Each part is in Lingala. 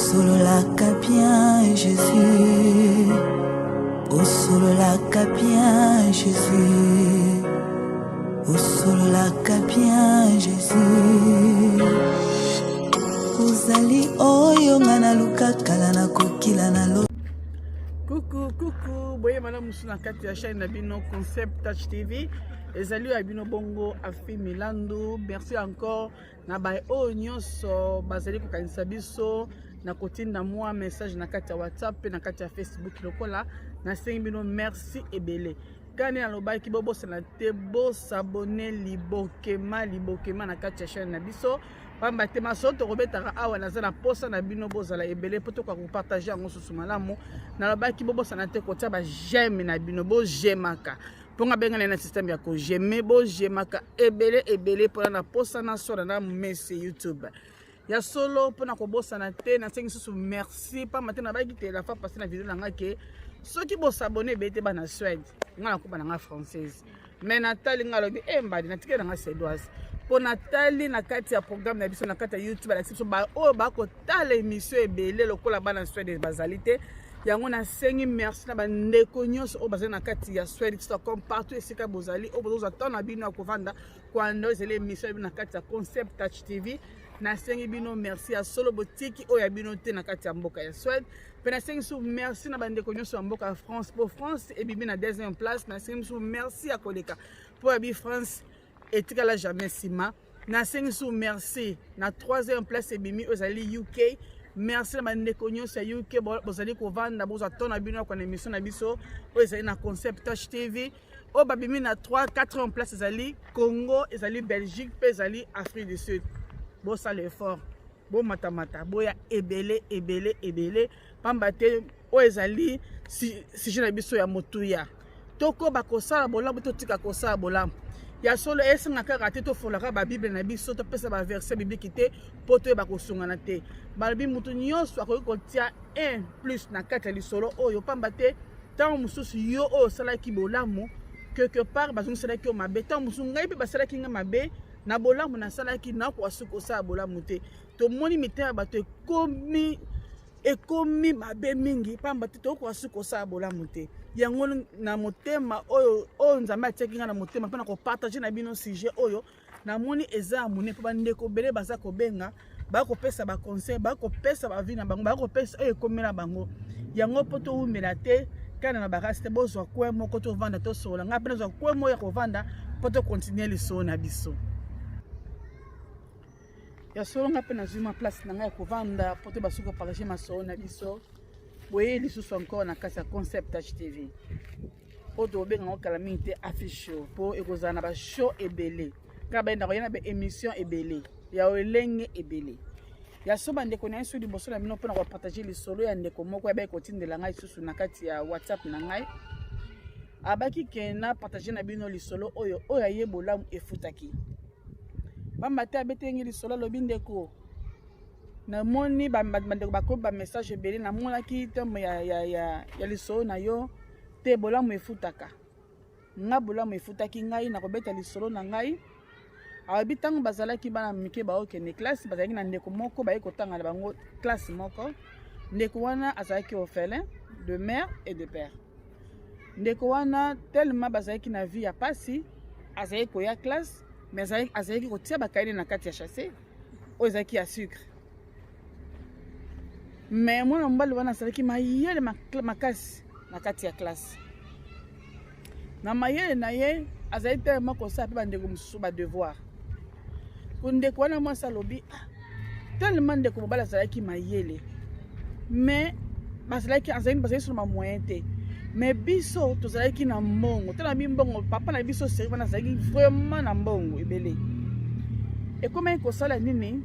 solo la bien Jésus. Au solo la bien Jésus. Au solo la bien Jésus. Uzali oyo ngana luka kala na kokila na lo. Coucou, boye madame Moussou kati ya chaîne Nabino Concept Touch TV. Ezali Abino Bongo Afi Milando. Merci encore na bay o nyonso bazali ko kanisa biso na kotinda moi message na kati ya WhatsApp na kati ya Facebook lokola na sengi bino merci ebele. Kani na loba ki bobo se na te bo s'abonner libokema na kati ya chaîne na biso. Pamba te masoto robetaka awa na zana posa na bino bozala ebele poto kwa partager ngo susu malamu na lobaki bobo sana te kotia ba j'aime na bino bo j'aimaka ponga benga na système ya ko j'aime bo j'aimaka ebele pona na posa na sora na mesi YouTube ya solo pona ko bosa na te na sengi susu merci pamba te na baki te la fa passer na vidéo na ngake soki bo s'abonner bete ba na Suède ngala ko ba na française mais natali ngalobi mbadi na tike na suédoise. Pour Nathalie na kati ya programme na biso na kati ya YouTube la section ba o ba ko tala émission ebele lokola bana Suède bazalité yango na sengi merci na ba ndeko nyonso o bazana na kati ya Suède tout comme partout esika bozali o bozo attendre bino akovanda kwando ezele émission na kati ya Concept Touch TV na sengi bino merci ya solo botiki o ya bino te na kati ya mboka ya Suède pe na sengi sou merci na ba ndeko nyonso ya mboka ya France pour France et bibi na deuxième place na sengi sou merci ya koleka pour abi France et tikala jamais sima na sengi sou merci na troisième place ebimi ozali UK merci na bandeko nyonso ya UK bozali kovanda bozo atona bino kwa émission na biso ozali na Concept Touch TV o babimi na 3-4e place ezali Congo ezali Belgique pe ezali Afrique du Sud bo sala effort bo matamata boya ebele pamba te o ezali si je na biso ya motuya toko bakosala bolamu to tika kosala bolamu ya solo esenga kaka te to folaka ba Bible na biso to pesa ba verset biblique te poto ba kosungana te balobi mutu nyonso akoki kotia 1 plus na kati ya lisolo oyo pamba te tant mususu yo oyo osalaki bolamu quelque part bazongiselaki yo mabe tant mususu ngai mpe basalaki nga mabe na bolamu nasalaki nakoasi kosala bolamu te tomoni mitema bato ekomi mabe mingi pamba te tokoasi kosala bolamu te yango na motema oyo nzambe atiaki nga na motema mpona kopartage na bino sujet oyo namoni eza ya mone mpo bandeko bele baza kobenga bakopesa baconseil bakopesa bavi na bango bakopesa oyo ekomela bango yango mpo towumela te kana na bakasi te bozwa kwe moko tovanda tosola ngai mpe nazwa kwe moko ya kovanda mpo tokontinue lisolo na biso ya solo ngai mpe nazwi ma place na ngai ya kovanda mpo te basuki kopartage masolo na biso boye lisusu encore na kati ya Concept Touch TV po tobenga ngo kala mingi te affiche show po ekozala na ba show ebele kaka bayenda koyena ba émission ebele ya olenge ebele ya so bandeko na yesu liboso na bino mpona kopartage lisolo ya ndeko moko ya bakotindela ngai lisusu na kati ya WhatsApp na ngai abaki kena partage na bino lisolo oyo ayebolamu efutaki bamba te abetengi lisolo lobi ndeko na moni bandeko bakomi ba message ebele na monaki tembo ya lisolo na yo te bolamu efutaka nga bolamu efutaki ngai na kobeta lisolo na ngai awabi ntango bazalaki bana mike baokende classe bazalaki na ndeko moko baye kotanga na bango classe moko ndeko wana azalaki orphelin de mère et de père ndeko wana tellement bazalaki na vie ya pasi azalaki koya classe mais azalaki kotia bakaini na kati ya chasse oyo ezalaki ya sucre mais mwana mobali wana azalaki mayele makasi na kati ya classe na mayele na ye azalaki tellement kosala mpe bandeko mosusu badevoir ndeko wana mwasi alobi tellement ndeko mobali azalaki mayele mais azalaki solo bamoyen te mais biso tozalaki na mbongo tala mbongo papa na biso seri wana azalaki vraiment na mbongo ebele ekomaki kosala nini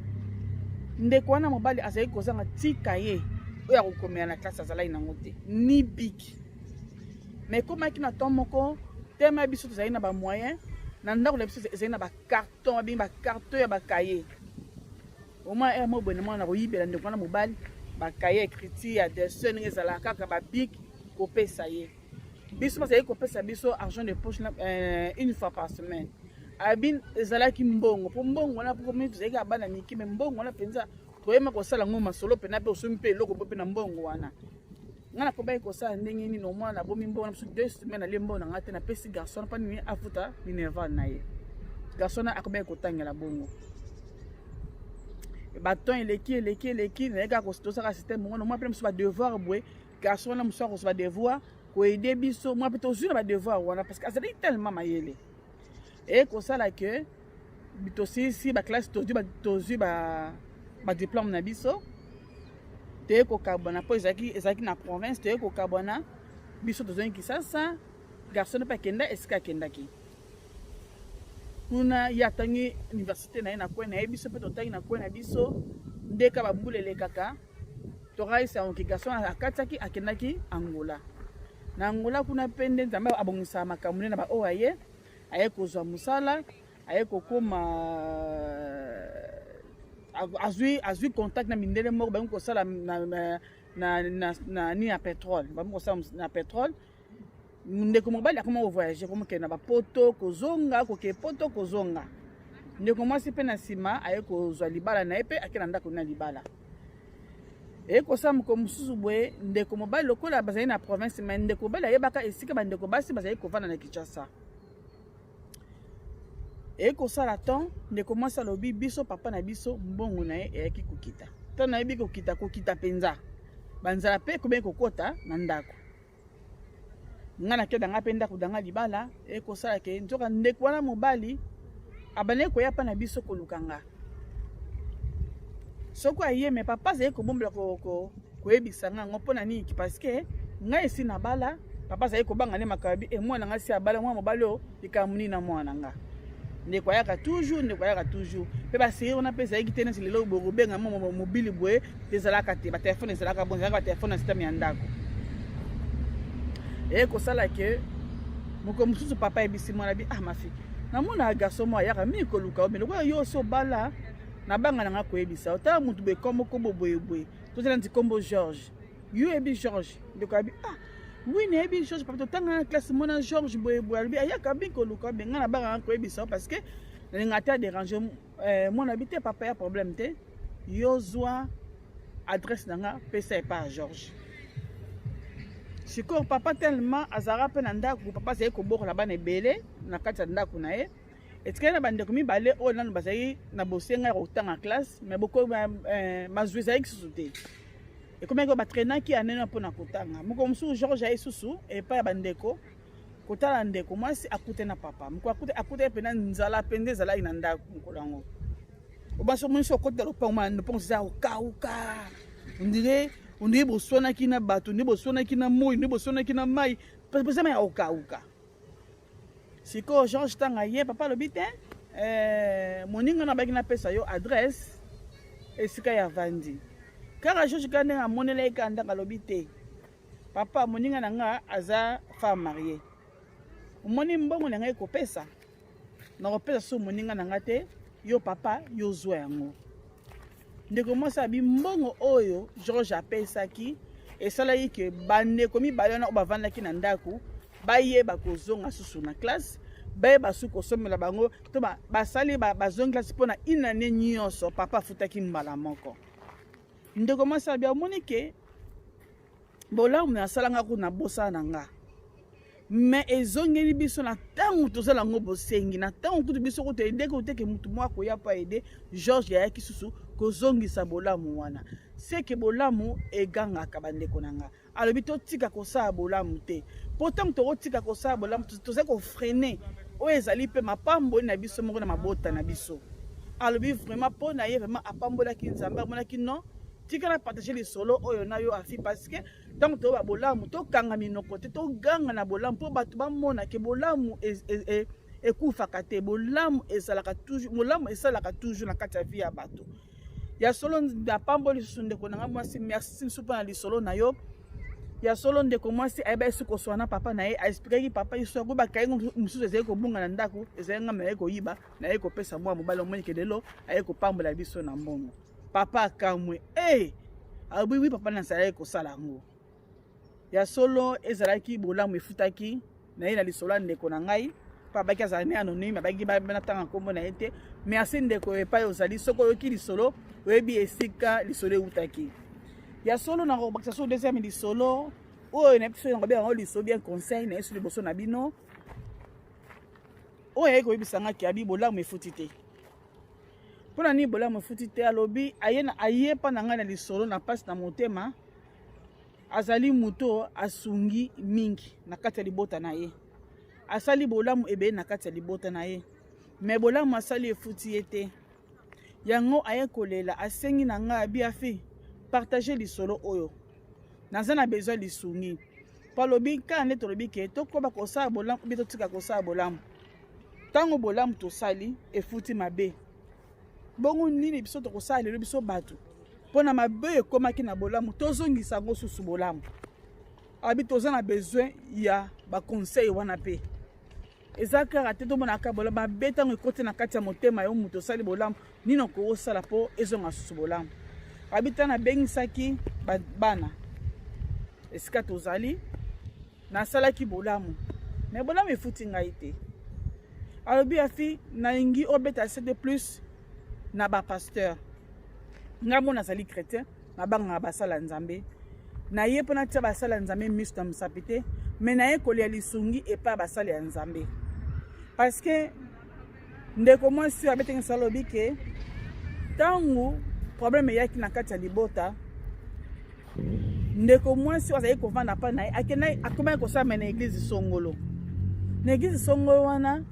ndeko wana mobali azalaki kozanga tika ye oyo akokomela na klase azalaki nango te ni biki mais ekomaki na temps moko tema biso tozalaki na bamoyen na ndako na biso ezalaki na bacarton babengi bacarton ya bakaye omwa mobwene mwana na koyibela ndeko wana mobali bakaye écriture ya dessin ndenge ezalaka kaka babiki kopesa ye biso bazalaki kopesa biso argent de poche une fois par semaine abin ezalaki mbongo po mbongo wana po komi tozalaki abana miki me mbongo wana mpenza toyema kosala ngo masolo pena pe osumi pe eloko pe na mbongo wana ngana ko bay kosala ndenge nini no mwana bomi mbongo na 2 semaines ali mbongo na ngate na pesi garçon pa ni afuta minerval na ye garçon akobay kotangela bongo baton eleki na eka kosala système ngo no mwa pe musu ba devoir boy garçon na musu ko ba devoir ko aider biso mwa pe to zuna ba devoir wana parce que azali tellement mayele et kosala que bitosi si ba classe tozu ba diplôme na biso te ko kabona po ezaki na province te ko kabona biso tozongi kisasa garçon pa kenda eska kendaki kuna yatangi université na kwena biso pe totangi na kwena biso ndeka babulele kaka toraisa on ki garçon akataki akendaki Angola na Angola kuna pende nzamba abongisa makamune na ba oaye aye kozwa musala aye kokoma azui contact na mindele moko ba kosala na ni ya pétrole ba kosala na pétrole ndeko mobali akoma voyager comme ke na ba poto kozonga koke poto kozonga ndeko mwasi pe na sima aye kozwa libala na epe akena ndako na libala e kosala ko mususu boye ndeko mobali lokola bazali na province mais ndeko mobali ayebaka esika ba ndeko basi bazali kovanda na Kinshasa et kosala ton ndeko mwasi alobi biso papa na biso mbongo na ye eyaki kokita to na yebi kokita penza banzala pe kobe kokota na ndako ngana ke danga pe ndako danga libala e kosala ke nzoka ndeko wana mobali abane ko yapa na biso kolukanga soko ayeme papa zeye kobombela ko yebisanga ngo pona nini parce que ngai esi na bala papa zeye kobanga ne makabi e mwana ngasi abala mwa mobali o ikamuni na mwana nga ndeko yaka toujours pe ba série on appelle ça kitene c'est lelo bobenga mobile boye ezalaka te ba téléphone ezalaka bon ezalaka ba téléphone na système ya ndako e ko sala ke moko mususu papa ebisi mwana bi mafi na mona garçon mo yaka mi ko luka o meloko yo so bala na banga na ko ebisa ota mutu be kombo boye to tena ndi kombo George yo ebi George ndeko abi oui ne ebi George papa to tanga classe mona George boye albi ayaka bi ko luka be ngana banga ko ebisa parce que ngata déranger mon habité papa ya problème te yo zwa adresse nanga pesa pa George siko papa tellement azara pe na ndako papa sey ko boko la bana ebele na kati ya ndako na ye etikana na bandeko mibale oyo nanu bazali na bosenga ko tanga classe mais boko mazwi za exusute et comme ko batrena ki anena pona kotanga moko musu George ay susu et pa bandeko kotala ndeko mwasi akute na papa mko akute pe na nzala pende zala ina ndako mkolango obaso munso kotela lopangwa ndopong za ukauka ndire bosona kina bato ndire bosona kina moi ndire bosona kina mai pesa mai ukauka siko George tanga ye papa lobite moninga na baki na pesa yo adresse esika ya vandi kaka George kande na monela ikanda kalobite papa moninga na nga aza femme mariée moni mbongo na ngai kopesa na kopesa so moninga na ngate yo papa yo zwa yango ndeko mwasa bi mbongo oyo George apesaki esala yike bandeko mibale na obavandaki na ndako bayeba kozonga susu na classe bayeba su kosomela bango to basali bazonga classe pona inane nyonso papa futaki mbala moko ndeko mwasa bi amonike bolamu na salanga kuna bosa na nga mais ezongeli biso na tango tozala ngo bosengi na tango kutu biso ko te ndeko teke mutu mwa ko ya pa aider George ya ki susu ko zongisa bolamu wana seke bolamu eganga ka bandeko nanga alobi to tika ko sa bolamu te pourtant to tika ko sa bolamu to se ko freiner o ezali pe mapambo na biso moko na mabota na biso alobi vraiment po na ye vraiment apambola ki nzamba mona ki non tika na partager les solo oyo na yo afi parce que tant to ba bolamu to kanga minoko te to ganga na bolamu po batu ba mona ke bolamu ekufaka te bolamu esalaka toujours na kati ya vie ya bato ya solo da pamboli ndeko na mwasi merci supa na lisolo na yo ya solo ndeko mwasi ayeba esu koswana papa na ye aspireki papa iso ko bakai mususu ezali kobunga na ndako ezali ngama ye koyiba na ye kopesa mwa mobali omoni ke lelo aye kopambola biso na mbongo papa kamwe abiwi papa na sala kosala ngo ya solo ezalaki bolamu efutaki na ye na lisolo ndeko na ngai pa baki azali anonyme baki ba na tanga kombo na ete merci ndeko epai ozali soko oyoki lisolo oyebi esika lisolo eutaki ya solo na kobakisa so deuxième lisolo oyo na biso yango bien lisolo bien conseil na yesu liboso na bino oyo ayeki koyebisangaki abi bolamu efuti te mpona nini bolamu efuti te alobi aye mpa na ngai na lisolo na mpasi na motema azali moto asungi mingi na kati ya libota na ye asali bolamu ebele na kati ya libota na ye me bolamu asali efuti ye te yango aye kolela asengi na ngai abi afi partage lisolo oyo naza na besoin lisungi mpo alobi kaka nde tolobi ke tokoba kosala bolamu obi totika kosala bolamu ntango bolamu tosali efuti mabe bongo nini biso tokosala lelo biso bato mpona mabe ekomaki na bolamu tozongisa yango susu bolamu abi toza na besoin ya baconseil wana mpe eza kaka te tomonaka bolamu mabe ntango ekoti na kati ya motema yo moto osali bolamu nini okosala mpo ezonga susu bolamu abi ntango nabengisaki bana esika tozali nasalaki bolamu me bolamu efuti ngai te alobi afi nalingi obeta cd plus na bapasteur ngai mona azali chrétien nabangaka basala nzambe naye mpona tia basala nzambe miso na mosapi te me naye kolia lisungi epai basala ya nzambe parceke ndeko mwasi oyo abetengisa alobi ke ntango problème eyaki na kati ya libota ndeko mwasi oyo azali kovanda mpa na ye akomaki kosala na eglize songolo na eglize songolo wana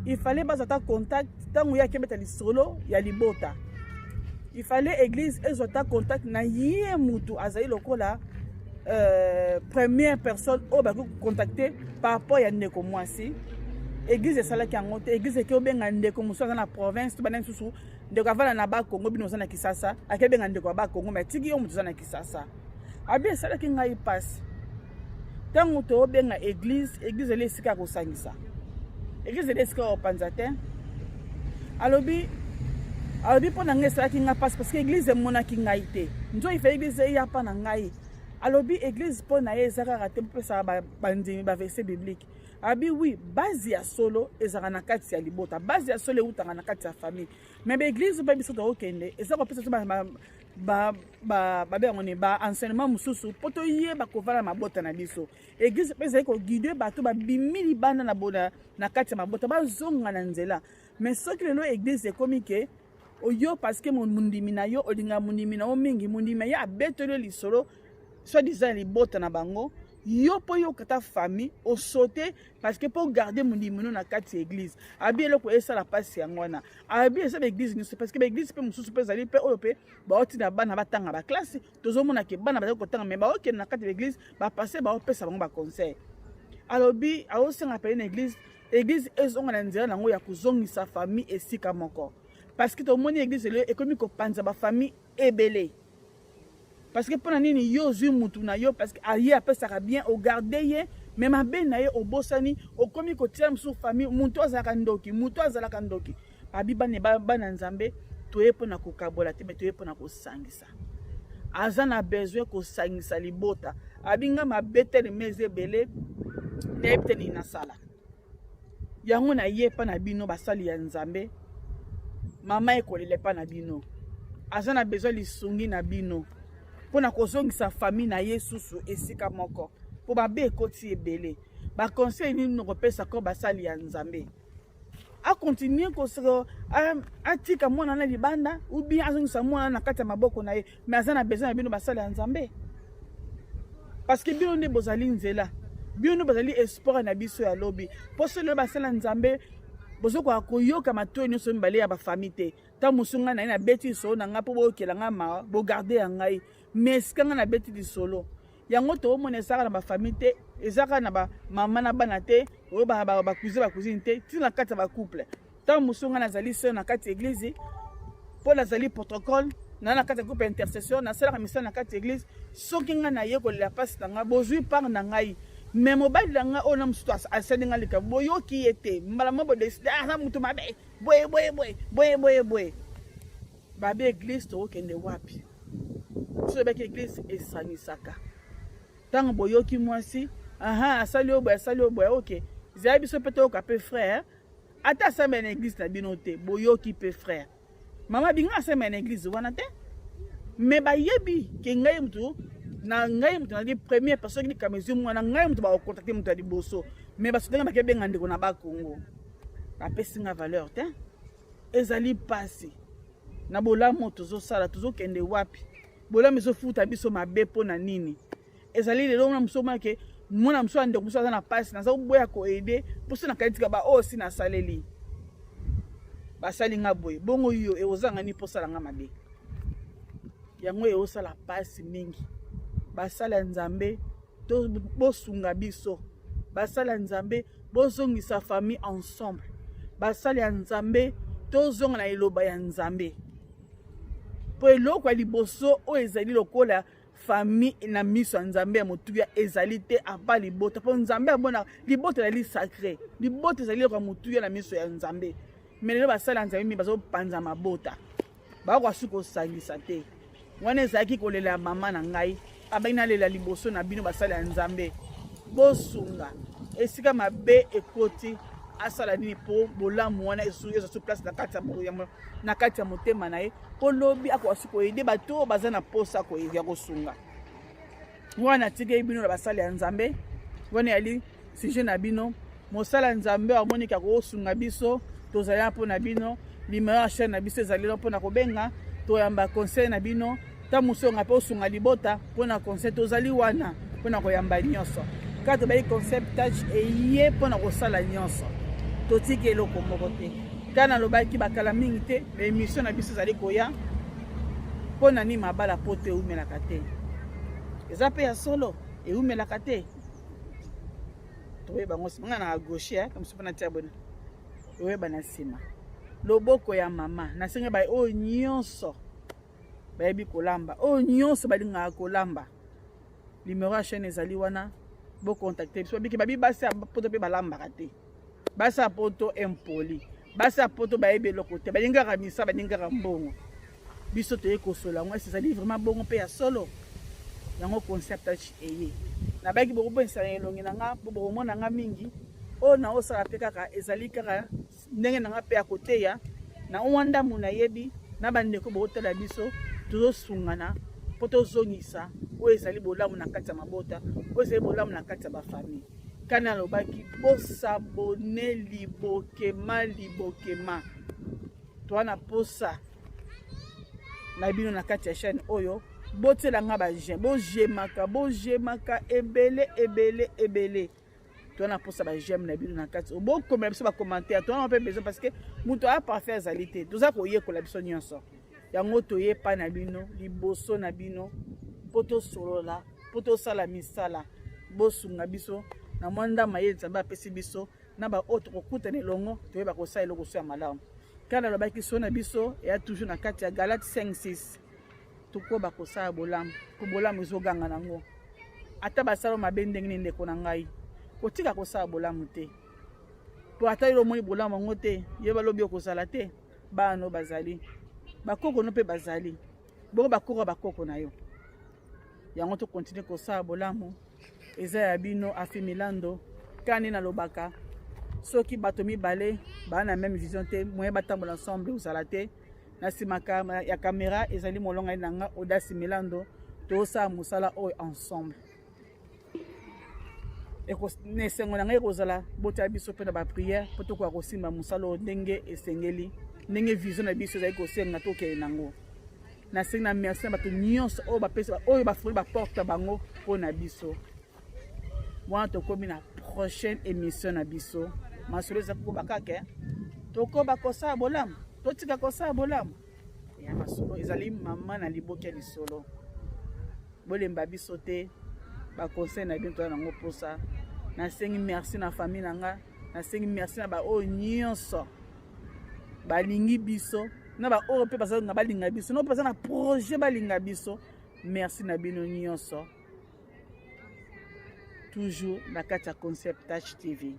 ifale bazata contact ntango ye akebeta lisolo ya libota ifale église ezota contact na ye mutu azali lokola première personne oyo bakoki contacter par rapport ya ndeko mwasi église esalaki yango te église eke obenga ndeko mosusu aza na province to bana mosusu ndeko avanda na bakongo bino oza na kisasa akebenga ndeko ya bakongo me atiki yo moto oza na kisasa abi esalaki ngai mpasi ntango toobenga église eli esika ya kosangisa église eli esika ya kopanza te alobi mpo na ngai esalaki ngai mpasi parce que église emonaki ngai te nzo ifa église eya mpa na ngai alobi église mpo na ye eza kaka te mpesaka bandimi baverset biblique abi oui base ya solo ezalaka na kati ya libota base ya solo eutaka na kati ya famille me baeglise mpe biso tookende eza kopesa so babengo ni baenseignement mosusu mpo toyeba kovala mabota na biso église mpe ezali koguide bato babimi libanda na kati ya mabota bazonga na nzela me soki lelo église ekomi ke oyo parceke mondimi na yo olinga mondimi na yo mingi mondimi na ye abeteli yo lisolo soit disant libota na bango yo po yo kata famille osote parce que pour garder mondimi no na kati ya église abi eloko esala pasi yango wana abi eza baeglise nyonso parce que baeglise mpe mosusu mpe ezali mpe oyo mpe baotina bana batanga baklasse tozomona ke bana bazali kotanga me baokende na kati ya église bapase baopesa bango baconseil alobi aosenga pele na église ezonga na nzela nango ya kozongisa famille esika moko parce que tomoni église lelo ekomi kopanza bafamille ebele parce que mpona nini yo ozwi mutu na yo parce que aye apesaka bien ogarde ye me mabe na ye obosani okomi kotia mosusu famille mutu azalaka ndoki abi bana nzambe toye mpona kokabola te me toye mpona kosangisa aza na besoin kosangisa libota abi nga mabe telema eza ebele nayebi te nini nasala yango na ye mpa na bino basali ya nzambe mama ekolela mpa na bino aza na besoin lisungi na bino mpona kozongisa famille na ye susu esika moko mpo babe ekoti ebele baconseil nini kopesa ko basali ya nzambe akontinue atika mwana na libanda ubien azongisa mwana na kati ya maboko na ye me aza na besoin na bino basali ya nzambe parce que bino nde bozali nzela bino nde bozali espoir na biso ya lobi mpo so lelo basali ya nzambe bozokoka koyoka matoyi nyonso mibale ya bafamille te ntango mosu ngai na ye nabeti lisolo na ngai mpo boyokela ngai mawa bogarde ya ngai me esika ngai nabeti lisolo yango toomona ezaka na bafamille te ezaka na bamama na bana te oyo bacousine te ntina na kati ya bacouple ntango mosu ngai nazali seur na kati ya église mpo nazali protocole na kati ya groupe ya intercession nasalaka misala na kati ya église soki ngai naye kolela mpasi na ngai bozwi part na ngai me mobali na ngai oyo na mosusu asali ngai likambo boyoki ye te mbala mo bodeside aza motu mabe boye babe église tookende wapi biso ebeki église esangisaka ntango boyoki mwasi asali oyo boye oke zala biso mpe toyoka mpe frère ata samba na église na bino te boyoki pe frère mama binga samba na église wana te mais bayebi ke ngai mutu na di première personne qui kamezi mwana ngai mutu ba contacter mutu di boso mais basotenga bakebenga ndeko na ba Congo apesi nga valeur te ezali pasi na bolamu tozosala tozokende wapi bolamu ezofuta biso mabe mpo na nini ezali lelo na musoma ke mwana muso ande muso na pasi na za boya ko aider poso na kaitika ba osi na saleli basali nga boye bongo yo eozanga ni posala nga mabe yango eosala pasi mingi basala nzambe to bosunga biso basala nzambe bozongisa famille ensemble basala nzambe tozonga na eloba ya nzambe po eloko ya liboso o ezali lokola famille na miso ya nzambe ya motuya ezali te apa libota po nzambe abona libota ezali sacré libota ezali lokola motuya na miso ya nzambe mais lelo basala nzambe mi bazopanza mabota bakosuka kosangisa te wana ezalaki kolela mama na ngai abai nalela liboso na bino basala ya nzambe bosunga esika mabe ekoti asala nini po bolamu wana esuyezo su place na kati ya motema na ye po lobi akoasi koyede bato baza na posa koyevya kosunga wana tika bino na basala ya nzambe wana yali sujet na bino mosala nzambe amonika kosunga biso tozala mpo na bino limero ya chaîne na biso ezali mpo na kobenga toyamba conseil na bino ta musonga pe osunga libota mpo na conseil tozali wana mpo na koyamba nyonso kaka tobai concept touch eye mpo na kosala nyonso totiki eloko moko te kana lobaki bakala mingi te émission na biso ezali koya mpo na nini mabala po te eumelaka te eza mpe ya solo eumelaka te toyeba ngo nga na gauche comme mpo na tia bona oyeba na nsima loboko ya mama nasenga bai oyo nyonso bayebi kolamba oyo nyonso balingaka kolamba limero ya chaîne ezali wana bocontacte biso babiki babi basi ya poto mpe balambaka te basi ya poto impoli basi ya poto bayebi eloko te balingaka misa balingaka mbongo biso toye kosola ngo esi ezali vraiment bongo mpe ya solo yango concept eye nabaki bokobonisa elongi na nga po bokomona nga mingi oyo na osala mpe kaka ezali kaka ndenge na nga mpe ya koteya na owandamu nayebi na bandeko bokotala biso tozosungana mpo tozongisa oyo ezali bolamu na kati ya mabota oyo ezali bolamu na kati ya bafamille kana alobaki bosabone libokema towana posa na bino na kati ya chaîne oyo botelanga bagem bojemaka ebele towana posa bagem na bino na kati bokomela biso bacommentaire towana mpe besoin parce que moto aya parfait azali te toza koyekola biso nyonso yango toyepa na bino liboso na bino mpo tosolola mpo tosala misala bosunga biso na mwa ndama ye nzambe apesi biso na baoyo tokokutana elongo toyeba kosala eloko so ya malamu kana alobaki so na biso eya toujours na kati ya Galate 5:6 tokoba kosala bolamu po bolamu ezoganga nango ata basala mabe ndenge nini ndeko na ngai kotika kosala bolamu te po ata yo omoni bolamu yango te ye balobi okozala te bano bazali bakoko no mpe bazali bongo bakoko na yo yango tokontinue kosala bolamu eza ya bino Afi Milando kani nalobaka soki bato mibale baa na même vision te moyen batambola ensemble ozala te na nsima ya kamera ezali molonga na nga Audace Milando tosala mosala oyo ensemble esengo na ngai ekozala botya biso mpe na bapriere mpo tokoka kosimba mosala oyo ndenge esengeli ndenge vision na biso ezali kosenga tokende nango nasengi na merci na bato nyonso oyo bapesi oyo bafuli baporte bango mpo na biso wana tokomi na prochaine émission na biso masolo eza kokoba kaka tokoba kosala bolamu totika kosala bolamu ya masolo ezali mama na liboki ya lisolo bolemba biso te baconseil na bino toya nango mposa nasengi merci na famille na nga nasengi merci na baoyo nyonso balingi biso na baoyo mpe baza na balinga biso no mpe baza na projet balinga biso merci na bino nyonso toujours na kati ya Concept Touch TV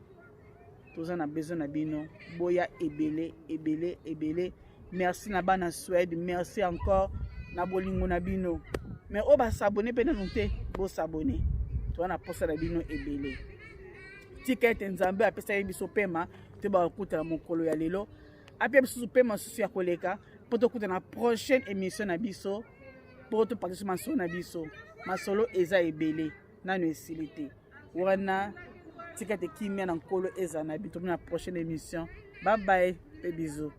toza na besoin na bino boya ebele merci na bana Suède merci encore na bolingo na bino mais o ba s'abonner pe nanu te bo s'abonner to na posa na bino ebele tika ete nzambe apesa biso pema te bakutana mokolo ya lelo apia biso pe masusu ya koleka po tokutana na prochaine émission na biso po topartage masolo na biso masolo eza ebele nano esili te wana tika te kimia na nkolo eza na bito na prochaine émission bye bye pe bisous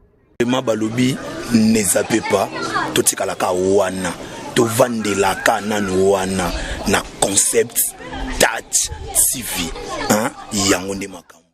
ma balobi ne zappez pas totikalaka wana tovandelaka nanu wana na concept touch TV yango nde makambo